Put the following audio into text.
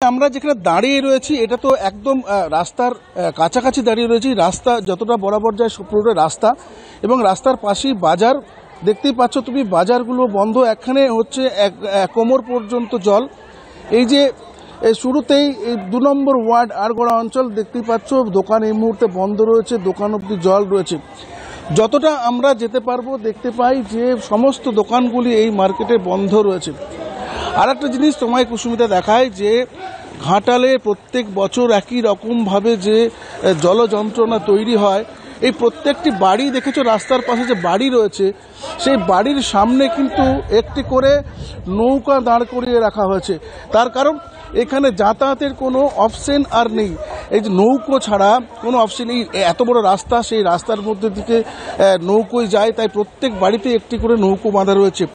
আমরা যেখানে দাঁড়িয়ে রয়েছি এটা তো একদম রাস্তার কাছাকাছি দাঁড়িয়ে রয়েছি। রাস্তা যতটা বরাবর যায় পুরো রাস্তা, এবং রাস্তার পাশেই বাজার। দেখতেই পাচ্ছ তুমি, বাজারগুলো বন্ধ, এখানে হচ্ছে কোমর পর্যন্ত জল। এই যে শুরুতেই এই 2 নম্বর ওয়ার্ড আরগড়া অঞ্চল দেখতেই পাচ্ছ, দোকান এই মুহূর্তে বন্ধ রয়েছে, দোকান অবধি জল রয়েছে। যতটা আমরা যেতে পারবো দেখতে পাই যে সমস্ত দোকানগুলি এই মার্কেটে বন্ধ রয়েছে। আর একটা জিনিস তোমায় কুসুমিতা দেখায় যে ঘাটালে প্রত্যেক বছর একই রকমভাবে যে জল যন্ত্রণা তৈরি হয়, এই প্রত্যেকটি বাড়ি দেখেছো, রাস্তার পাশে যে বাড়ি রয়েছে সেই বাড়ির সামনে কিন্তু একটি করে নৌকা দাঁড় করিয়ে রাখা হয়েছে। তার কারণ এখানে যাতায়াতের কোনো অপশন আর নেই। এই যে নৌকো ছাড়া কোনো অপশন, এই এত বড় রাস্তা, সেই রাস্তার মধ্যে দিকে নৌকোয় যায়, তাই প্রত্যেক বাড়িতে একটি করে নৌকো বাঁধা রয়েছে।